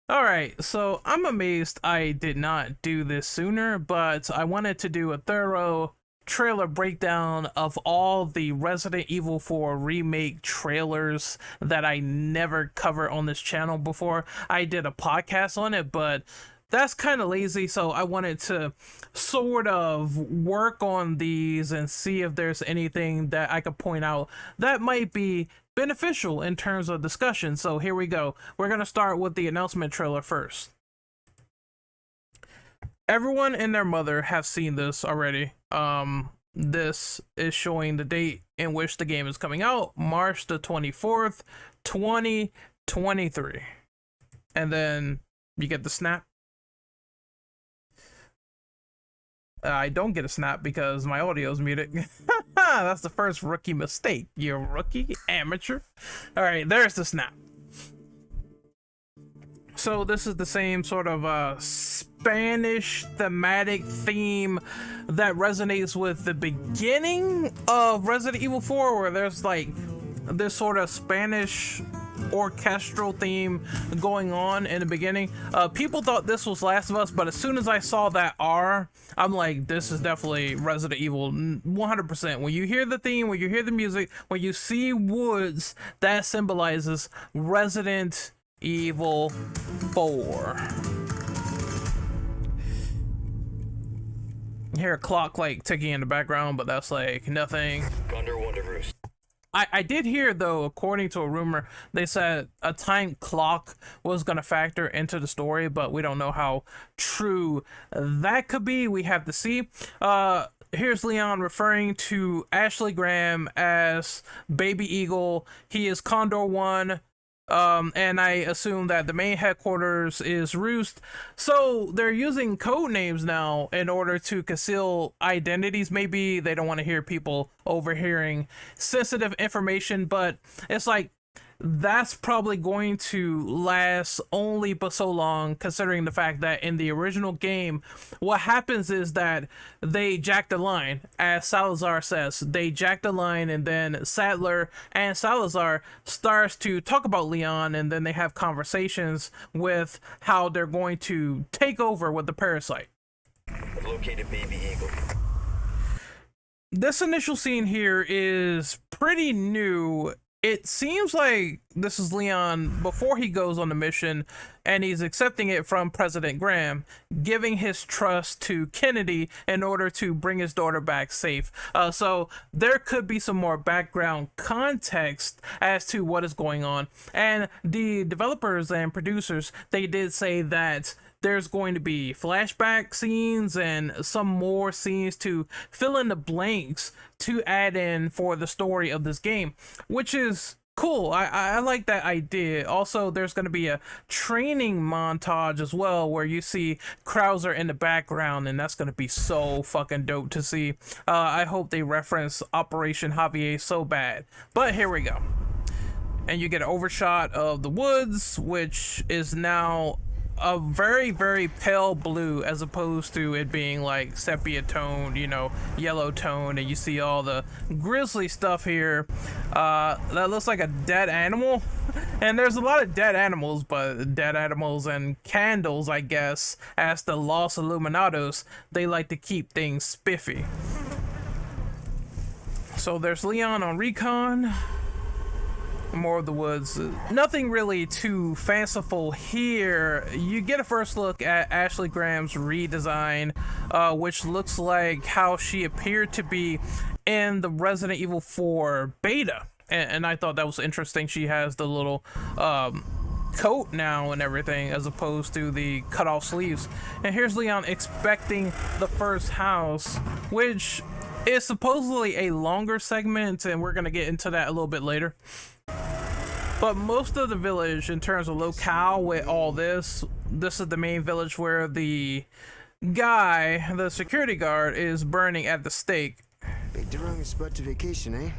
Alright, so I'm amazed I did not do this sooner, but I wanted to do a thorough trailer breakdown of all the Resident Evil 4 remake trailers that I never covered on this channel before. I did a podcast on it, but that's kind of lazy, so I wanted to sort of work on these and see if there's anything that I could point out that might be beneficial in terms of discussion. So here we go. We're going to start with the announcement trailer first. Everyone and their mother have seen this already. This is showing the date in which the game is coming out, March the 24th, 2023. And then you get the snap. I don't get a snap because my audio is muted. That's the first rookie mistake. You rookie, amateur. All right, there's the snap. So this is the same sort of Spanish thematic theme that resonates with the beginning of Resident Evil 4, where there's like this sort of Spanish orchestral theme going on in the beginning. People thought this was Last of Us, but as soon as I saw that R, I'm like, this is definitely Resident Evil 100%. When you hear the theme, when you hear the music, when you see woods, that symbolizes Resident Evil 4. You hear a clock like ticking in the background, but that's like nothing. I did hear, though, according to a rumor, they said a time clock was going to factor into the story, but we don't know how true that could be. We have to see. Here's Leon referring to Ashley Graham as Baby Eagle. He is Condor 1. And I assume that the main headquarters is Roost. So they're using code names now in order to conceal identities. Maybe they don't want to hear people overhearing sensitive information, but it's like that's probably going to last only but so long, considering the fact that in the original game, what happens is that they jack the line, as Salazar says. They jack the line, and then Sadler and Salazar starts to talk about Leon, and then they have conversations with how they're going to take over with the parasite. I've located Baby Eagle. This initial scene here is pretty new. It seems like this is Leon before he goes on the mission, and he's accepting it from President Graham, giving his trust to Kennedy in order to bring his daughter back safe. So there could be some more background context as to what is going on. And the developers and producers, they did say that there's going to be flashback scenes and some more scenes to fill in the blanks to add in for the story of this game, which is cool. I like that idea. Also, there's going to be a training montage as well, where you see Krauser in the background, and that's going to be so fucking dope to see. I hope they reference Operation Javier so bad. But here we go. And you get an overshot of the woods, which is now a very, very pale blue, as opposed to it being like sepia toned, you know, yellow toned, and you see all the grisly stuff here. That looks like a dead animal, and there's a lot of dead animals, but dead animals and candles, I guess, as the Los Illuminados, they like to keep things spiffy. So there's Leon on recon. More of the woods. Nothing really too fanciful here. You get a first look at Ashley Graham's redesign, which looks like how she appeared to be in the Resident Evil 4 beta, and I thought that was interesting. She has the little coat now and everything, as opposed to the cut off sleeves. And here's Leon expecting the first house, which is supposedly a longer segment, and we're gonna get into that a little bit later. But most of the village, in terms of locale with all this is the main village where the guy, the security guard, is burning at the stake. Picked the wrong spot to vacation, eh?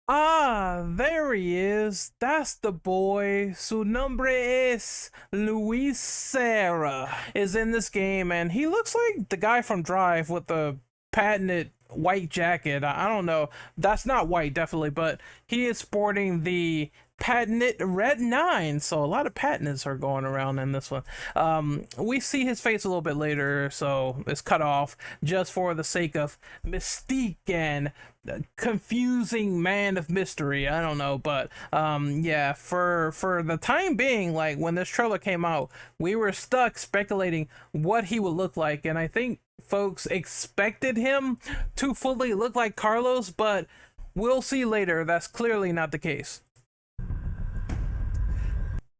Ah, there he is. That's the boy. Su nombre es Luis Serra. Is in this game, and he looks like the guy from Drive with the patented white jacket. I don't know. That's not white, definitely, but he is sporting the patented Red 9. So a lot of patents are going around in this one. We see his face a little bit later, so it's cut off just for the sake of mystique and confusing man of mystery. I don't know, but yeah, for the time being, like when this trailer came out, we were stuck speculating what he would look like, and I think folks expected him to fully look like Carlos, but we'll see later. That's clearly not the case.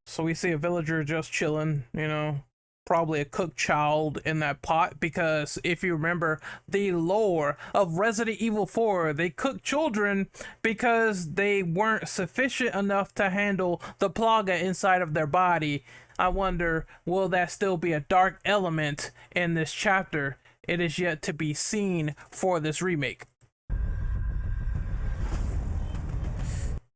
So we see a villager just chilling, you know, probably a cooked child in that pot, because if you remember the lore of Resident Evil 4, they cook children because they weren't sufficient enough to handle the plaga inside of their body. I wonder, will that still be a dark element in this chapter? It is yet to be seen for this remake.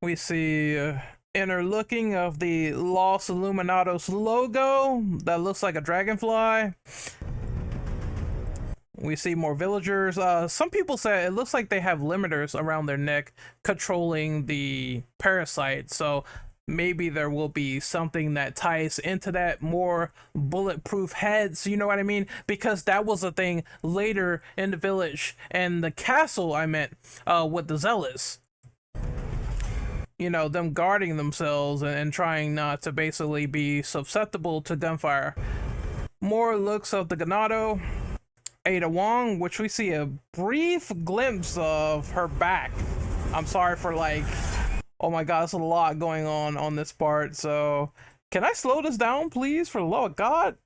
We see inner looking of the Los Illuminados logo that looks like a dragonfly. We see more villagers. Some people say it looks like they have limiters around their neck controlling the parasite, so maybe there will be something that ties into that, more bulletproof heads, you know what I mean? Because that was a thing later in the village and the castle, I meant, with the zealots. You know, them guarding themselves and trying not to basically be susceptible to gunfire. More looks of the Ganado. Ada Wong, which we see a brief glimpse of her back. I'm sorry for like, oh my god, there's a lot going on this part, so can I slow this down, please, for the love of God?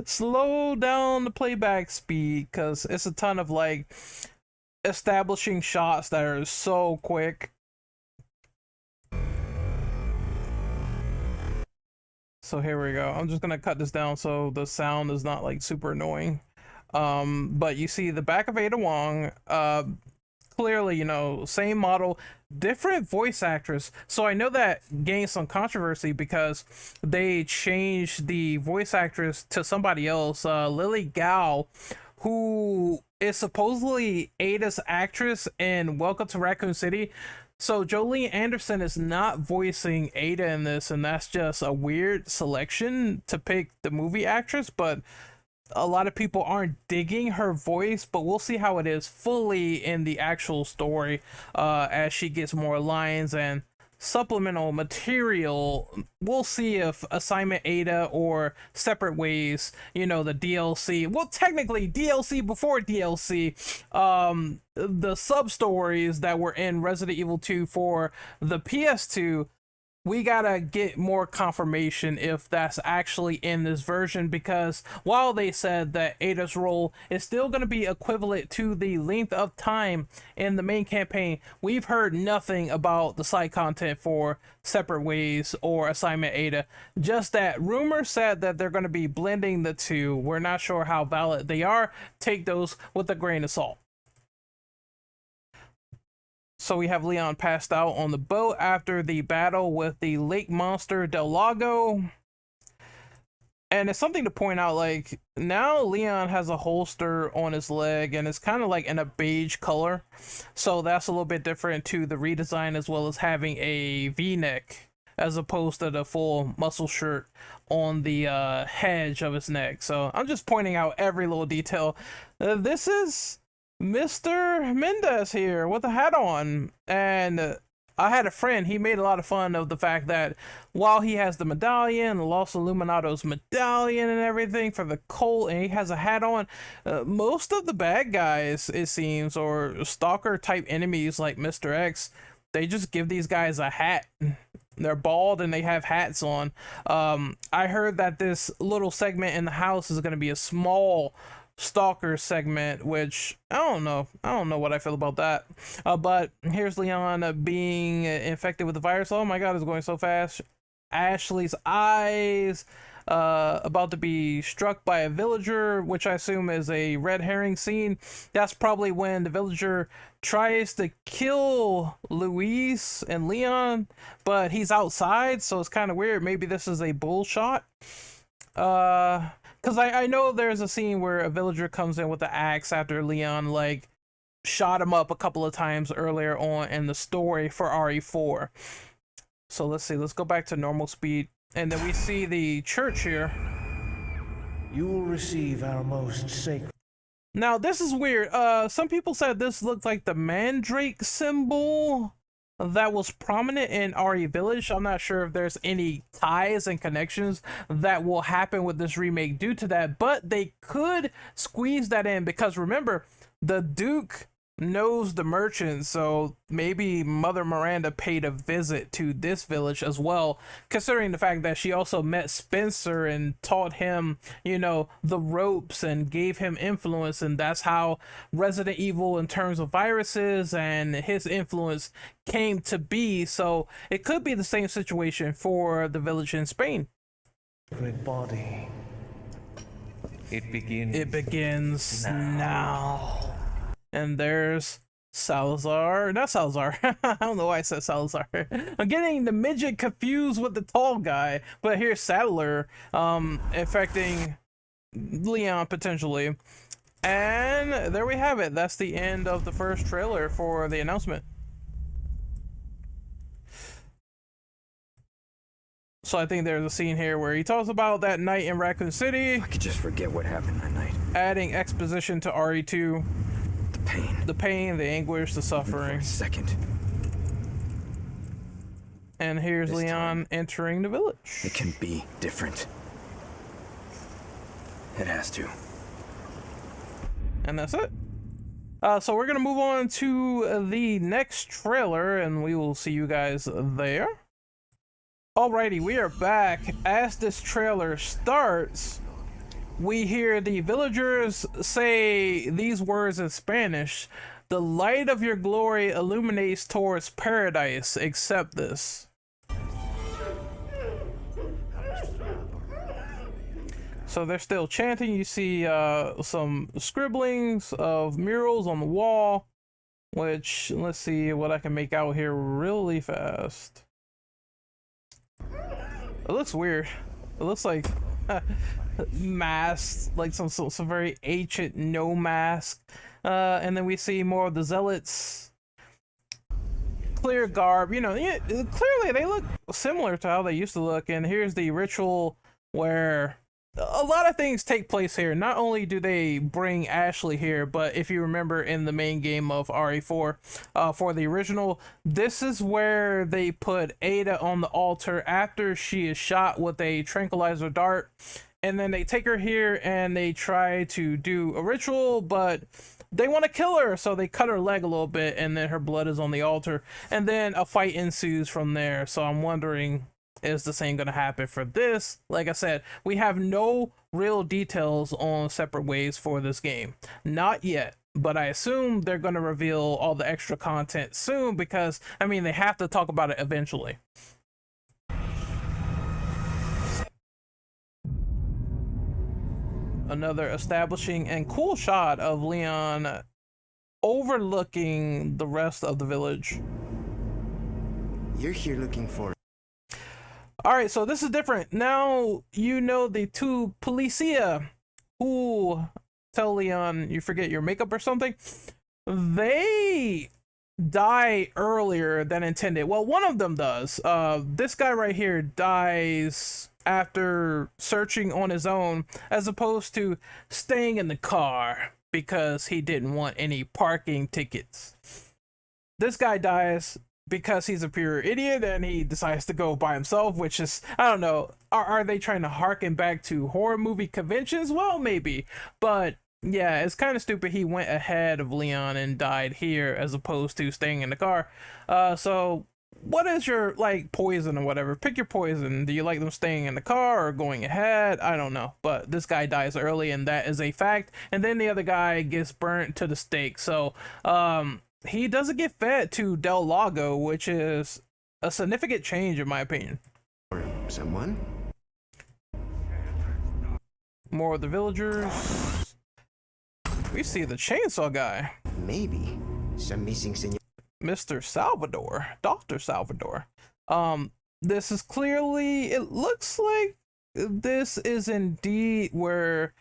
Slow down the playback speed, because it's a ton of like establishing shots that are so quick. So here we go. I'm just gonna cut this down so the sound is not like super annoying. But you see the back of Ada Wong, clearly, you know, same model, different voice actress. So I know that gained some controversy because they changed the voice actress to somebody else, Lily Gao, who is supposedly Ada's actress in Welcome to Raccoon City. So Jolene Anderson is not voicing Ada in this, and that's just a weird selection to pick the movie actress, but a lot of people aren't digging her voice, but we'll see how it is fully in the actual story as she gets more lines and supplemental material. We'll see if Assignment Ada or Separate Ways, you know, the DLC, well, technically DLC before DLC, the sub stories that were in Resident Evil 2 for the PS2, we gotta get more confirmation if that's actually in this version, because while they said that Ada's role is still going to be equivalent to the length of time in the main campaign, we've heard nothing about the side content for Separate Ways or Assignment Ada. Just that rumors said that they're going to be blending the two. We're not sure how valid they are. Take those with a grain of salt. So we have Leon passed out on the boat after the battle with the lake monster Del Lago. And it's something to point out, like, now Leon has a holster on his leg and it's kind of like in a beige color. So that's a little bit different to the redesign, as well as having a V-neck as opposed to the full muscle shirt on the hedge of his neck. So I'm just pointing out every little detail. This is Mr. Mendez here with a hat on, and I had a friend, he made a lot of fun of the fact that while he has the medallion, the Los Illuminados medallion and everything for the cult, and he has a hat on, most of the bad guys, it seems, or stalker type enemies like Mr. X, they just give these guys a hat. They're bald and they have hats on. I heard that this little segment in the house is going to be a small stalker segment, which I don't know what I feel about that. But here's Leon being infected with the virus. Oh my god, it's going so fast. Ashley's eyes about to be struck by a villager, which I assume is a red herring scene. That's probably when the villager tries to kill Luis and Leon, but he's outside, so it's kind of weird. Maybe this is a bull shot. Because I know there's a scene where a villager comes in with the axe after Leon, like, shot him up a couple of times earlier on in the story for RE4. So let's see, let's go back to normal speed. And then we see the church here. You will receive our most sacred. Now, this is weird. Some people said this looked like the mandrake symbol that was prominent in RE Village. I'm not sure if there's any ties and connections that will happen with this remake due to that, but they could squeeze that in because remember, the Duke knows the merchant, so maybe Mother Miranda paid a visit to this village as well, considering the fact that she also met Spencer and taught him, you know, the ropes and gave him influence, and that's how Resident Evil in terms of viruses and his influence came to be. So it could be the same situation for the village in Spain. Body. It begins now. And there's Salazar. Not Salazar. I don't know why I said Salazar. I'm getting the midget confused with the tall guy. But here's Sadler, affecting Leon potentially. And there we have it. That's the end of the first trailer for the announcement. So I think there's a scene here where he talks about that night in Raccoon City. I could just forget what happened that night. Adding exposition to RE2. The pain, the anguish, the suffering. For a second. And here's This Leon time, entering the village. It can be different. It has to. And that's it. So we're gonna move on to the next trailer, and we will see you guys there. Alrighty, we are back. As this trailer starts, we hear the villagers say these words in Spanish. The light of your glory illuminates towards paradise. Accept this. So they're still chanting. You see some scribblings of murals on the wall, which, let's see what I can make out here really fast. It looks weird. It looks like masks, like some very ancient no mask. And then we see more of the zealots. Clear garb, you know, yeah, clearly they look similar to how they used to look. And here's the ritual where a lot of things take place here. Not only do they bring Ashley here, but if you remember in the main game of RE4, for the original, this is where they put Ada on the altar after she is shot with a tranquilizer dart. And then they take her here and they try to do a ritual, but they want to kill her, so they cut her leg a little bit, and then her blood is on the altar. And then a fight ensues from there. So I'm wondering, is the same going to happen for this? Like I said, we have no real details on separate ways for this game. Not yet, but I assume they're going to reveal all the extra content soon because, I mean, they have to talk about it eventually. Another establishing and cool shot of Leon overlooking the rest of the village. You're here looking for... Alright, so this is different. Now you know the two policia who tell Leon you forget your makeup or something. They die earlier than intended. Well, one of them does. This guy right here dies after searching on his own, as opposed to staying in the car because he didn't want any parking tickets. This guy dies because he's a pure idiot and he decides to go by himself, which is, I don't know, are they trying to harken back to horror movie conventions? Well, maybe, but yeah, it's kind of stupid he went ahead of Leon and died here as opposed to staying in the car. So what is your, like, poison or whatever? Pick your poison. Do you like them staying in the car or going ahead? I don't know, but this guy dies early and that is a fact. And then the other guy gets burnt to the stake. So he doesn't get fed to Del Lago, which is a significant change in my opinion. Someone? More of the villagers. We see the chainsaw guy. Maybe. Some missing senor... Mr. Salvador. Dr. Salvador. This is clearly, it looks like this is indeed where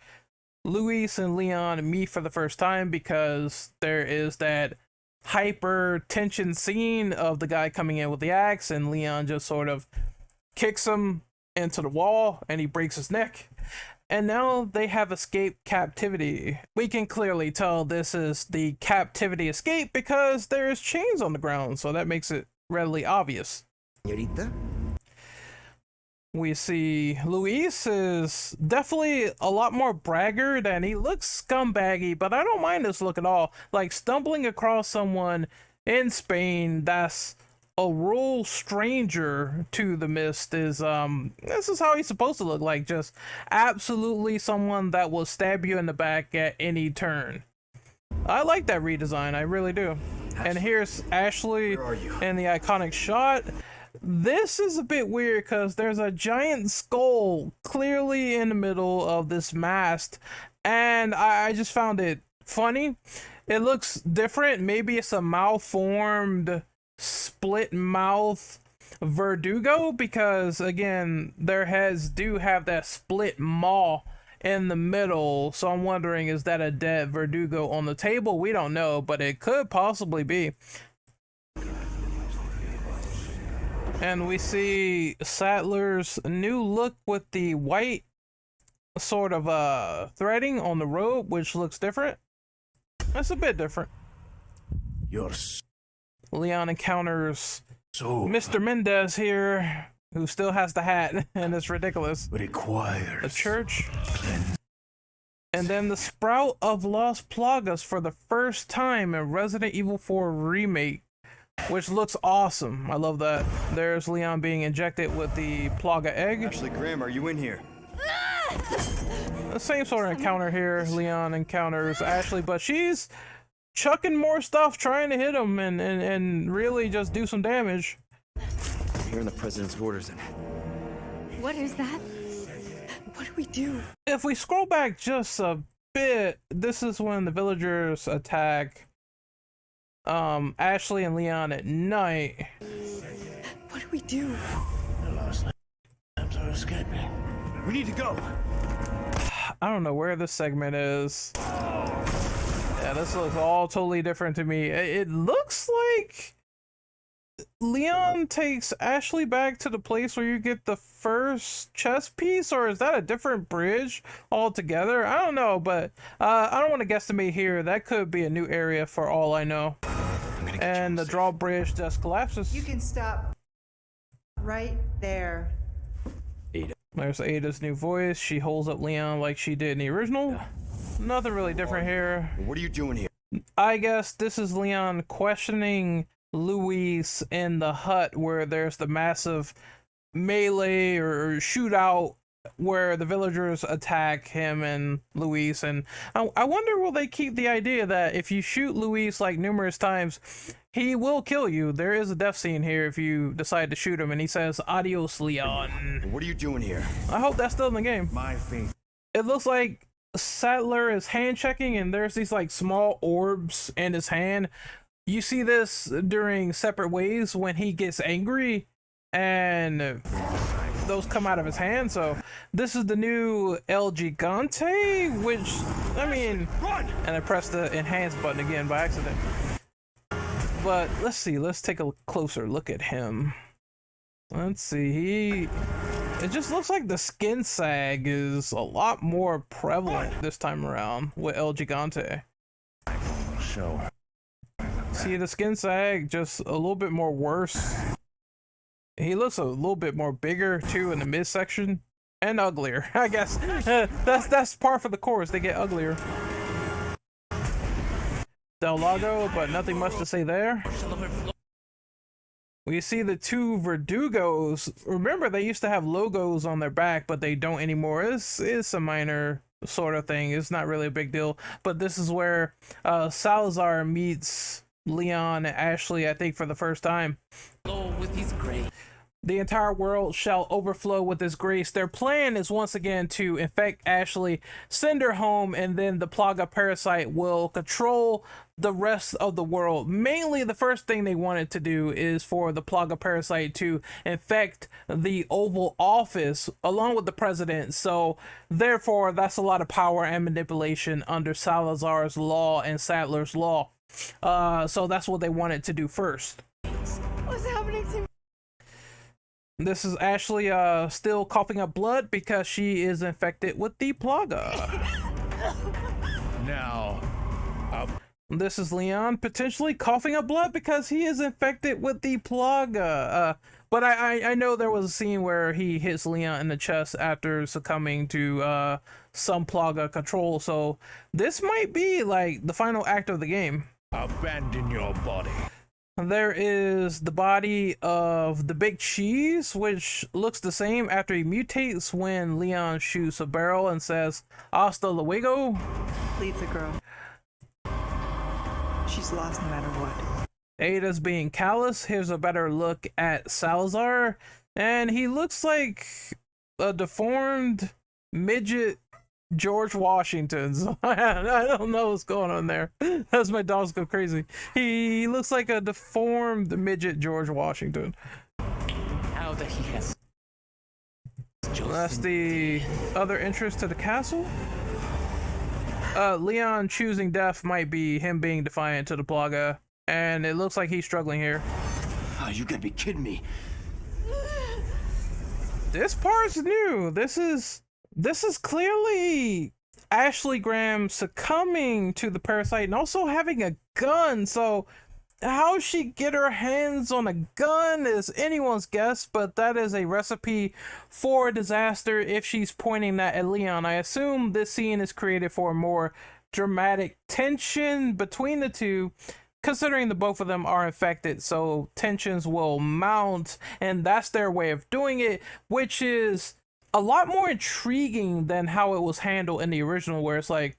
Luis and Leon meet for the first time, because there is that hyper tension scene of the guy coming in with the axe, and Leon just sort of kicks him into the wall and he breaks his neck. And now they have escaped captivity. We can clearly tell this is the captivity escape because there's chains on the ground, so that makes it readily obvious. Señorita? We see Luis is definitely a lot more braggart and he looks scumbaggy, but I don't mind this look at all. Like stumbling across someone in Spain that's a rural stranger to the mist is this is how he's supposed to look like, just absolutely someone that will stab you in the back at any turn. I like that redesign, I really do. And here's Ashley in the iconic shot. This is a bit weird because there's a giant skull clearly in the middle of this mast, and I just found it funny. It looks different. Maybe it's a malformed split mouth Verdugo, because again their heads do have that split maw in the middle, so I'm wondering, is that a dead Verdugo on the table? We don't know, but it could possibly be. And we see Sattler's new look with the white sort of threading on the robe, which looks different. That's a bit different. Yours. Leon encounters So Mr. Mendez here, who still has the hat, and it's ridiculous. requires A church. And then the Sprout of Las Plagas for the first time in Resident Evil 4 Remake, which looks awesome. I love that. There's Leon being injected with the Plaga egg. Ashley Graham, are you in here? The same sort of encounter here. Leon encounters Ashley, but she's chucking more stuff, trying to hit him and really just do some damage. I'm hearing the president's orders and What is that? What do we do? If we scroll back just a bit, this is when the villagers attack Ashley and Leon at night. What do we do? the last attempts are escaping. we need to go. I don't know where this segment is. Yeah, this looks all totally different to me. It looks like Leon takes Ashley back to the place where you get the first chess piece, or is that a different bridge altogether? I don't know, but I don't want to guesstimate here. That could be a new area for all I know. And the drawbridge just collapses. You can stop right there. There's Ada's new voice. She holds up Leon like she did in the original. Nothing really different here. What are you doing here? I guess this is Leon questioning Luis in the hut where there's the massive melee or shootout where the villagers attack him and Luis. And I wonder, will they keep the idea that if you shoot Luis like numerous times, he will kill you? There is a death scene here if you decide to shoot him, and he says, "Adios, Leon." What are you doing here? I hope that's still in the game. My faith. It looks like Sattler is hand checking, and there's these like small orbs in his hand. You see this during Separate Ways when he gets angry, and those come out of his hand. So this is the new El Gigante, which, I mean, and I pressed the enhance button again by accident. But let's see, let's take a closer look at him. Let's see, it just looks like the skin sag is a lot more prevalent this time around with El Gigante. Show. See, the skin sag just a little bit more worse. He looks a little bit more bigger too in the midsection, and uglier, I guess. That's par for the course. They get uglier. Del Lago, but nothing much to say there. We see the two Verdugos. Remember, they used to have logos on their back, but they don't anymore. It's a minor sort of thing. It's not really a big deal. But this is where Salazar meets Leon and Ashley, I think, for the first time. With his grace. The entire world shall overflow with his grace. Their plan is once again to infect Ashley, send her home, and then the Plaga parasite will control the rest of the world. Mainly, the first thing they wanted to do is for the Plaga parasite to infect the Oval Office along with the president. So, therefore, that's a lot of power and manipulation under Salazar's law and Sattler's law. So that's what they wanted to do first. What's happening to me? This is Ashley still coughing up blood because she is infected with the Plaga. Now, This is Leon potentially coughing up blood because he is infected with the Plaga. But I know there was a scene where he hits Leon in the chest after succumbing to some Plaga control. So this might be like the final act of the game. abandon your body. There is the body of the Big Cheese, which looks the same after he mutates when Leon shoots a barrel and says, "Hasta luego." Leave the girl. She's lost no matter what. Ada's being callous. Here's a better look at Salazar, and he looks like a deformed midget George Washington. So I don't know what's going on there. That's my dogs go crazy. He looks like a deformed midget George Washington. Now that he has That's the other entrance to the castle. Leon choosing death might be him being defiant to the Plaga, and it looks like he's struggling here. Oh, you gotta be kidding me. This part's new. This is clearly Ashley Graham succumbing to the parasite and also having a gun. So how she get her hands on a gun is anyone's guess, but that is a recipe for a disaster if she's pointing that at Leon. I assume this scene is created for more dramatic tension between the two, considering the both of them are infected, so tensions will mount, and that's their way of doing it, which is a lot more intriguing than how it was handled in the original, where it's like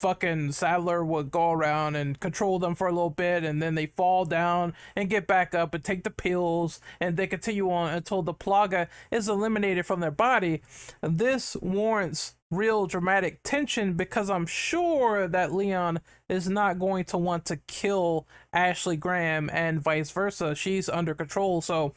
fucking Sadler would go around and control them for a little bit, and then they fall down and get back up and take the pills, and they continue on until the Plaga is eliminated from their body. This warrants real dramatic tension because I'm sure that Leon is not going to want to kill Ashley Graham and vice versa. She's under control, so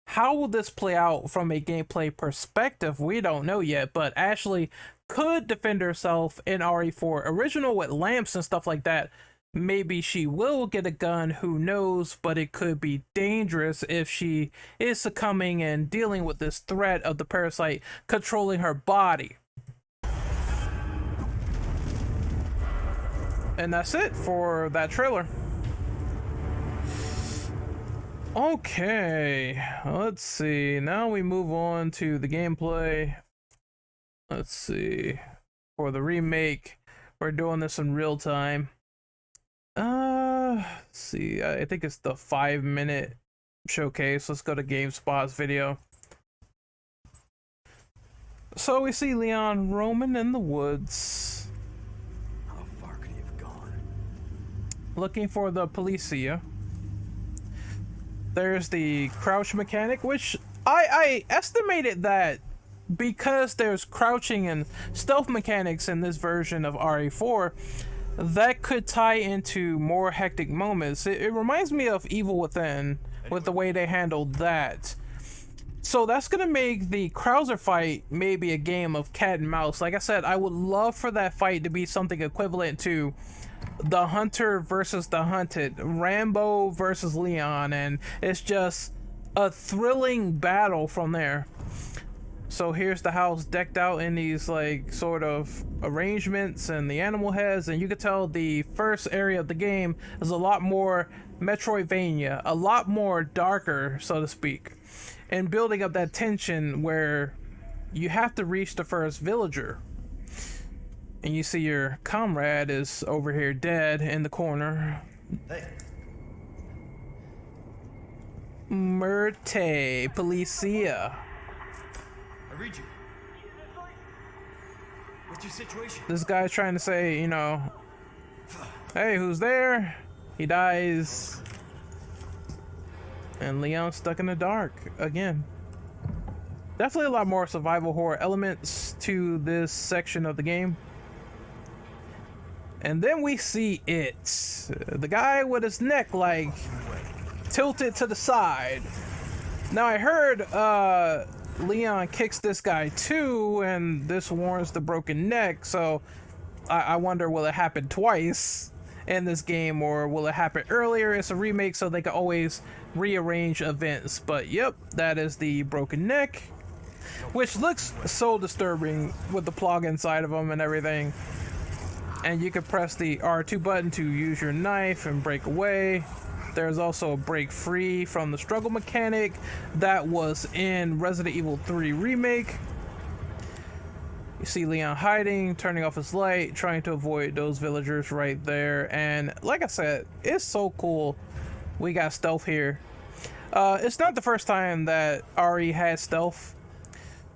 how will this play out from a gameplay perspective? We don't know yet, but Ashley could defend herself in RE4 original with lamps and stuff like that. Maybe she will get a gun, who knows, but it could be dangerous if she is succumbing and dealing with this threat of the parasite controlling her body. And that's it for that trailer. Okay, let's see. Now we move on to the gameplay. Let's see. For the remake, we're doing this in real time. Let's see. I think it's the 5-minute showcase. Let's go to GameSpot's video. So we see Leon roaming in the woods, How far could he have gone? looking for the policia. There's the crouch mechanic, which I estimated that because there's crouching and stealth mechanics in this version of RE4, that could tie into more hectic moments. It reminds me of Evil Within with the way they handled that. So that's gonna make the Krauser fight maybe a game of cat and mouse. Like I said, I would love for that fight to be something equivalent to the hunter versus the hunted, Rambo versus Leon, and it's just a thrilling battle from there. So here's the house decked out in these like sort of arrangements and the animal heads, and you can tell the first area of the game is a lot more Metroidvania, a lot more darker, so to speak, and building up that tension where you have to reach the first villager. And you see your comrade is over here dead in the corner. Hey. Murte Policia. I read you. What's your situation? This guy's trying to say, you know, hey, who's there? He dies. And Leon's stuck in the dark again. Definitely a lot more survival horror elements to this section of the game. And then we see it. The guy with his neck like tilted to the side. Now I heard Leon kicks this guy too, and this warrants the broken neck, so I wonder will it happen twice? in this game, or will it happen earlier? It's a remake, so they can always rearrange events. But yep, that is the broken neck, which looks so disturbing with the plug inside of them and everything. And you can press the R2 button to use your knife and break away. There's also a break free from the struggle mechanic that was in Resident Evil 3 Remake. You see Leon hiding, turning off his light, trying to avoid those villagers right there. And like I said, it's so cool. We got stealth here. It's not the first time that RE has stealth.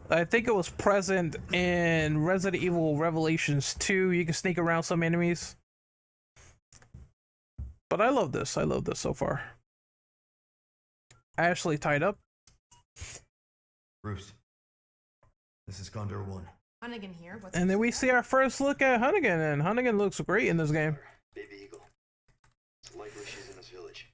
I think it was present in Resident Evil Revelations 2. You can sneak around some enemies. But I love this. I love this so far. Ashley tied up. Bruce, this is Condor 1. Hunnigan here. What's And then we see our first look at Hunnigan, and Hunnigan looks great in this game. Baby Eagle. It's likely she's in this village.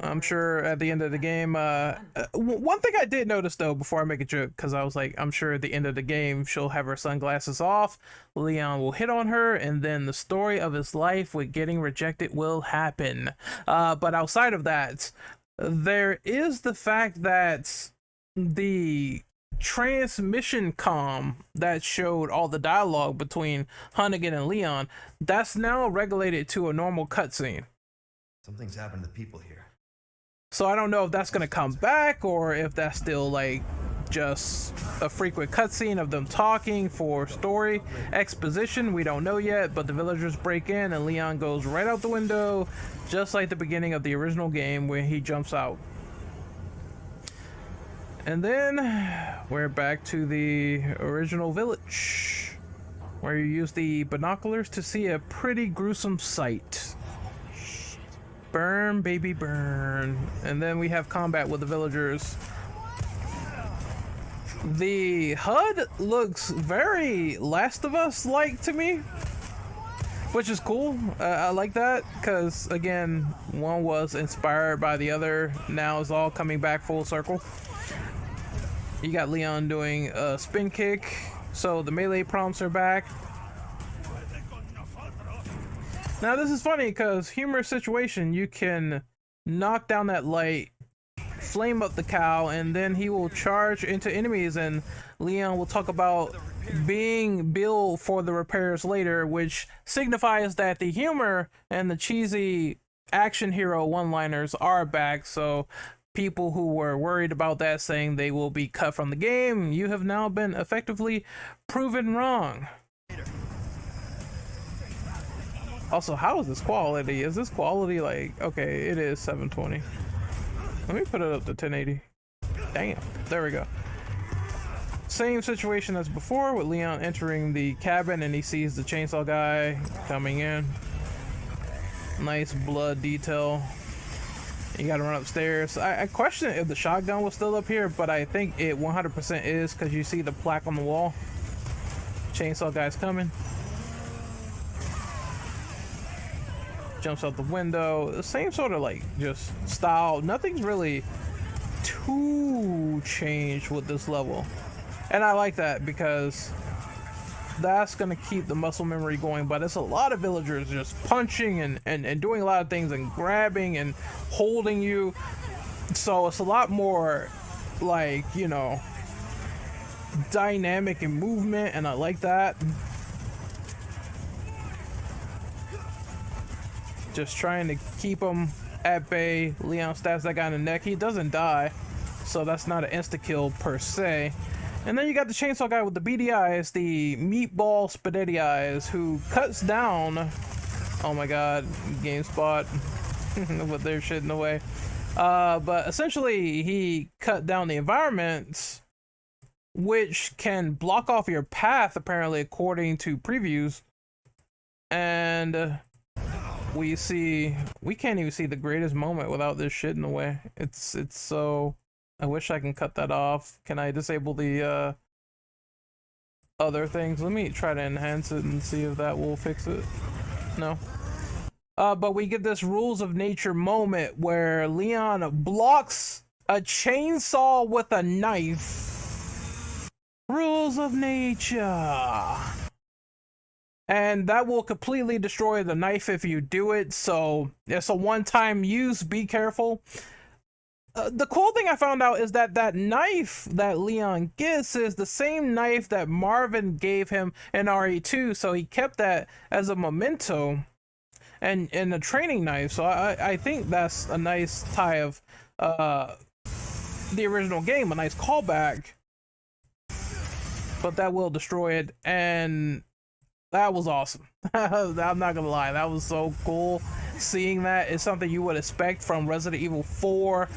I'm sure at the end of the game, one thing I did notice though, before I make a joke, because I was like, I'm sure at the end of the game, she'll have her sunglasses off, Leon will hit on her, and then the story of his life with getting rejected will happen. But outside of that, there is the fact that the transmission comm that showed all the dialogue between Hunnigan and Leon, that's now regulated to a normal cutscene. Something's happened to the people here. So I don't know if that's gonna come back or if that's still like just a frequent cutscene of them talking for story exposition. We don't know yet, but the villagers break in and Leon goes right out the window, just like the beginning of the original game where he jumps out. And then we're back to the original village, where you use the binoculars to see a pretty gruesome sight. Burn, baby, burn. And then we have combat with the villagers. The HUD looks very Last of Us like to me, which is cool. I like that because, again, one was inspired by the other. Now it's all coming back full circle. You got Leon doing a spin kick, so the melee prompts are back. Now this is funny because humorous situation, you can knock down that light, flame up the cow, and then he will charge into enemies, and Leon will talk about being billed for the repairs later, which signifies that the humor and the cheesy action hero one-liners are back. So people who were worried about that, saying they will be cut from the game, you have now been effectively proven wrong. Also, how is this quality? Is this quality like, okay, it is 720. Let me put it up to 1080. Damn, there we go. Same situation as before with Leon entering the cabin and he sees the chainsaw guy coming in. Nice blood detail. You gotta run upstairs. I question if the shotgun was still up here, but I think it 100% is because you see the plaque on the wall. Chainsaw guy's coming. Jumps out the window. The same sort of like just style. Nothing's really too changed with this level. And I like that because that's gonna keep the muscle memory going. But it's a lot of villagers just punching and doing a lot of things and grabbing and holding you. So it's a lot more like, you know, dynamic and movement, and I like that. Just trying to keep him at bay. Leon stabs that guy in the neck. He doesn't die, so that's not an insta-kill per se. And then you got the chainsaw guy with the beady eyes, the meatball spaghetti eyes, who cuts down... Oh my god, GameSpot with their shit in the way. But essentially, he cut down the environment, which can block off your path, apparently, according to previews. And... we can't even see the greatest moment without this shit in the way. It's so, I wish I can cut that off. Can I disable the other things? Let me try to enhance it and see if that will fix it. No. But we get this rules of nature moment where Leon blocks a chainsaw with a knife. Rules of nature. and that will completely destroy the knife if you do it. So it's a one-time use. Be careful. The cool thing I found out is that that knife that Leon gets is the same knife that Marvin gave him in RE2, so he kept that as a memento and a training knife. So I think that's a nice tie of the original game, a nice callback. But that will destroy it, and that was awesome. I'm not gonna lie, that was so cool. Seeing that is something you would expect from Resident Evil 4,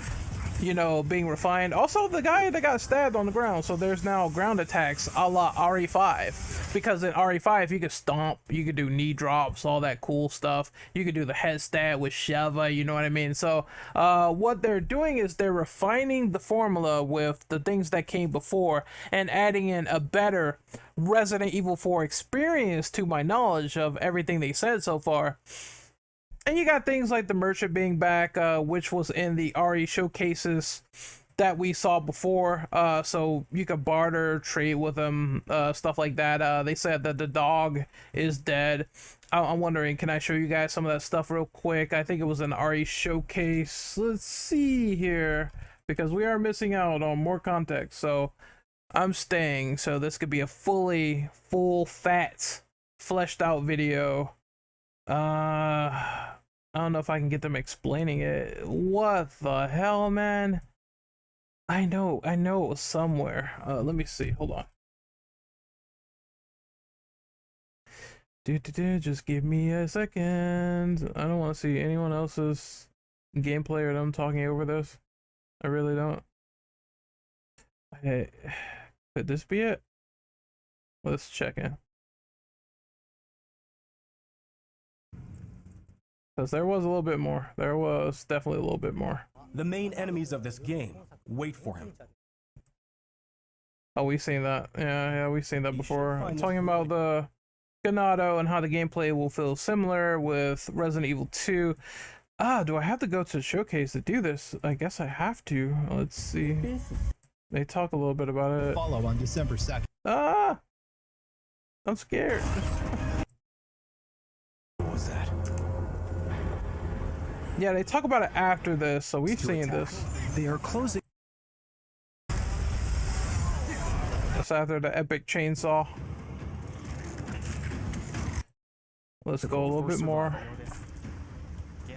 you know, being refined. Also, the guy that got stabbed on the ground, so there's now ground attacks a la RE5, because in RE5 you could stomp, you could do knee drops, all that cool stuff. You could do the head stab with Sheva, you know what I mean? So what they're doing is they're refining the formula with the things that came before and adding in a better Resident Evil 4 experience, to my knowledge of everything they said so far. And you got things like the merchant being back, which was in the RE showcases that we saw before. So you could barter, trade with them, stuff like that. They said that the dog is dead. I'm wondering, can I show you guys some of that stuff real quick? I think it was an RE showcase. Let's see here, because we are missing out on more context. So I'm staying. So this could be a full fat, fleshed out video. I don't know if I can get them explaining it. What the hell, man? I know it was somewhere. Let me see. Hold on. Just give me a second. I don't want to see anyone else's gameplay or them talking over this. I really don't. Hey, could this be it? Let's check in. Because there was a little bit more. There was definitely a little bit more. The main enemies of this game. Wait for him. Oh, we've seen that. Yeah, we've seen that before. I'm talking about the Ganado and how the gameplay will feel similar with Resident Evil 2. Do I have to go to the showcase to do this? I guess I have to. Let's see. They talk a little bit about it. Follow on December 2nd. I'm scared. What was that? Yeah, they talk about it after this, so we've seen this. They are closing. That's after the epic chainsaw. Let's go a little bit more.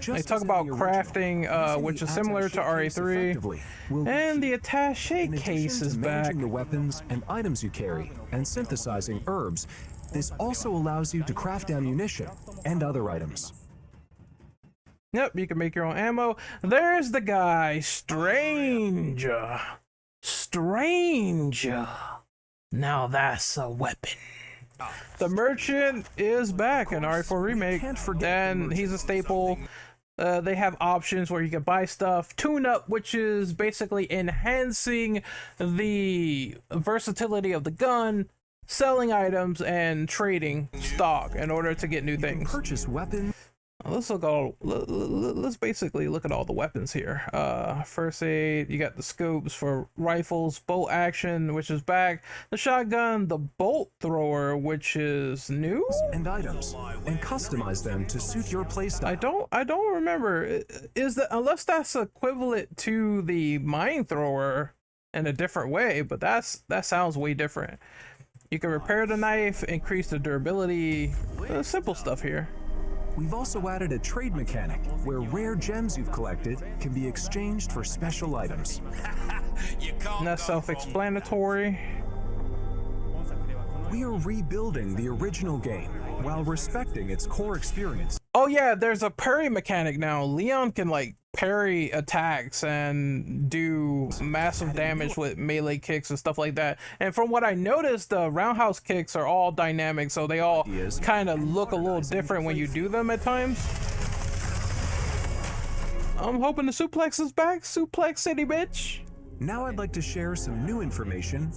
They talk about crafting, which is similar to RE3, and the attaché case is back. Managing the weapons and items you carry, and synthesizing herbs, this also allows you to craft ammunition and other items. Yep, you can make your own ammo. There's the guy, Stranger. Now that's a weapon. The merchant is back in RE4 Remake, and he's a staple. They have options where you can buy stuff, tune up, which is basically enhancing the versatility of the gun, selling items, and trading stock in order to get new things. Purchase weapons. Let's basically look at all the weapons here. First aid, you got the scopes for rifles, bolt action, which is back, the shotgun, the bolt thrower, which is new, and items, and customize them to suit your playstyle. I don't remember. Is that, unless that's equivalent to the mine thrower in a different way, but that sounds way different. You can repair the knife, increase the durability, simple stuff here. We've also added a trade mechanic where rare gems you've collected can be exchanged for special items. And that's self-explanatory. We are rebuilding the original game while respecting its core experience. Oh yeah, there's a parry mechanic now. Leon can like parry attacks and do massive damage with melee kicks and stuff like that. And from what I noticed, the roundhouse kicks are all dynamic, so they all kind of look a little different when you do them at times. I'm hoping the suplex is back. Suplex City, bitch. Now I'd like to share some new information.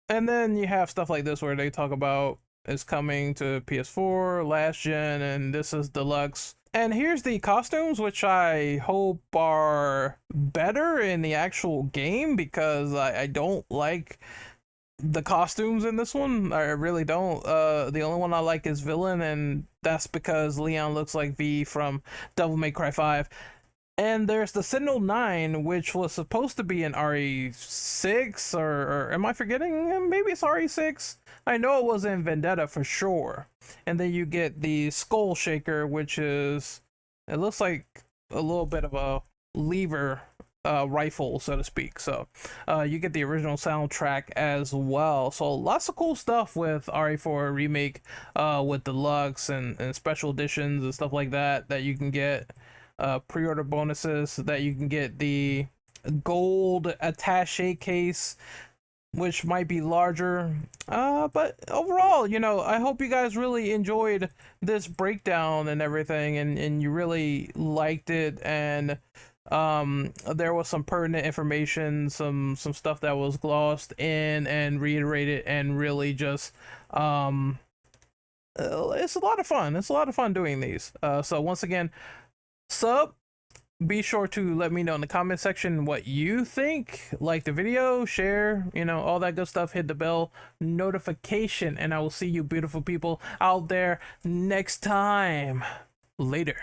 And then you have stuff like this where they talk about it's coming to PS4, last gen, and this is deluxe. And here's the costumes, which I hope are better in the actual game, because I don't like the costumes in this one. I really don't. The only one I like is Villain, and that's because Leon looks like V from Devil May Cry 5. And there's the Sentinel 9, which was supposed to be an RE6, or am I forgetting? Maybe it's RE6. I know it was in Vendetta for sure. And then you get the Skull Shaker, which is, it looks like a little bit of a lever rifle, so to speak. So you get the original soundtrack as well. So lots of cool stuff with RE4 Remake, with deluxe and special editions and stuff like that that you can get. Pre-order bonuses that you can get, the gold attache case, which might be larger, but overall, you know, I hope you guys really enjoyed this breakdown and everything, and you really liked it, and there was some pertinent information, some stuff that was glossed in and reiterated, and really just it's a lot of fun doing these. So once again, be sure to let me know in the comment section what you think. Like the video, share, you know, all that good stuff. Hit the bell notification, and I will see you beautiful people out there next time. Later.